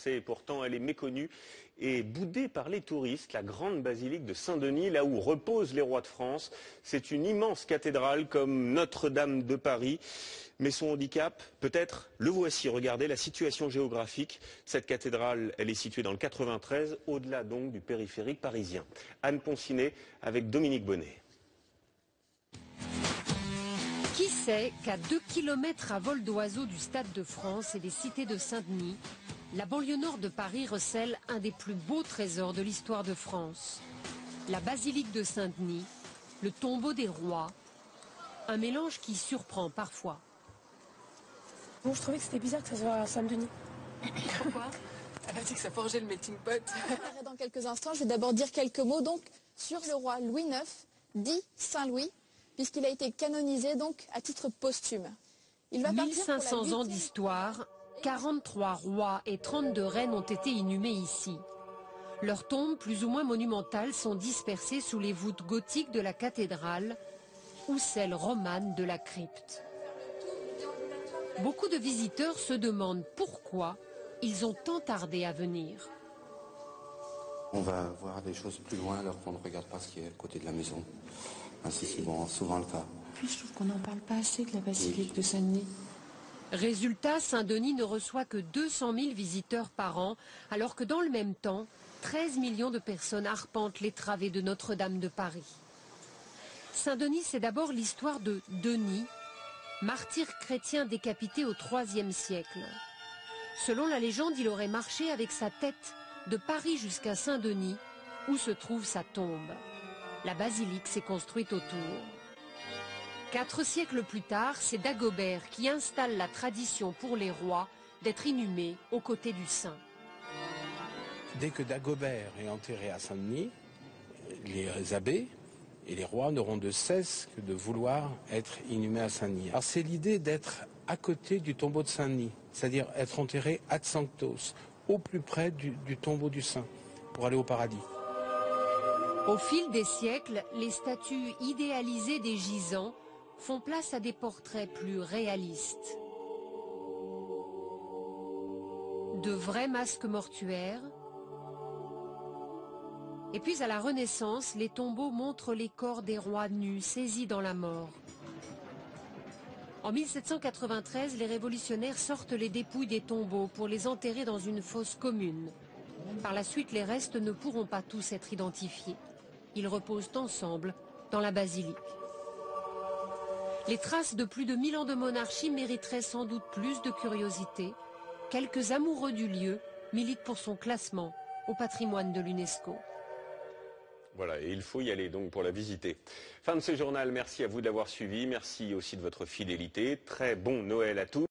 Et pourtant, elle est méconnue et boudée par les touristes. La grande basilique de Saint-Denis, là où reposent les rois de France. C'est une immense cathédrale comme Notre-Dame de Paris. Mais son handicap, peut-être, le voici. Regardez la situation géographique. Cette cathédrale, elle est située dans le 93, au-delà donc du périphérique parisien. Anne Poncinet avec Dominique Bonnet. Qui sait qu'à 2 km à vol d'oiseau du Stade de France et des cités de Saint-Denis, la banlieue nord de Paris recèle un des plus beaux trésors de l'histoire de France. La basilique de Saint-Denis, le tombeau des rois, un mélange qui surprend parfois. Bon, je trouvais que c'était bizarre que ça soit à Saint-Denis. Pourquoi? Elle a dit que ça forgeait le melting pot. Dans quelques instants, je vais d'abord dire quelques mots donc sur le roi Louis IX, dit Saint-Louis, puisqu'il a été canonisé donc à titre posthume. Il va 1500 ans d'histoire, 43 rois et 32 reines ont été inhumés ici. Leurs tombes, plus ou moins monumentales, sont dispersées sous les voûtes gothiques de la cathédrale ou celles romanes de la crypte. Beaucoup de visiteurs se demandent pourquoi ils ont tant tardé à venir. On va voir des choses plus loin alors qu'on ne regarde pas ce qui est à côté de la maison. Ainsi c'est souvent le cas. Puis je trouve qu'on n'en parle pas assez de la basilique de Saint-Denis. Résultat, Saint-Denis ne reçoit que 200 000 visiteurs par an, alors que dans le même temps, 13 millions de personnes arpentent les travées de Notre-Dame de Paris. Saint-Denis, c'est d'abord l'histoire de Denis, martyr chrétien décapité au IIIe siècle. Selon la légende, il aurait marché avec sa tête de Paris jusqu'à Saint-Denis, où se trouve sa tombe. La basilique s'est construite autour. 4 siècles plus tard, c'est Dagobert qui installe la tradition pour les rois d'être inhumés aux côtés du saint. Dès que Dagobert est enterré à Saint-Denis, les abbés et les rois n'auront de cesse que de vouloir être inhumés à Saint-Denis. Alors c'est l'idée d'être à côté du tombeau de Saint-Denis, c'est-à-dire être enterré ad sanctos, au plus près du tombeau du saint, pour aller au paradis. Au fil des siècles, les statues idéalisées des gisants font place à des portraits plus réalistes. De vrais masques mortuaires. Et puis à la Renaissance, les tombeaux montrent les corps des rois nus, saisis dans la mort. En 1793, les révolutionnaires sortent les dépouilles des tombeaux pour les enterrer dans une fosse commune. Par la suite, les restes ne pourront pas tous être identifiés. Ils reposent ensemble dans la basilique. Les traces de plus de 1000 ans de monarchie mériteraient sans doute plus de curiosité. Quelques amoureux du lieu militent pour son classement au patrimoine de l'UNESCO. Voilà, et il faut y aller donc pour la visiter. Fin de ce journal, merci à vous de l'avoir suivi, merci aussi de votre fidélité. Très bon Noël à tous.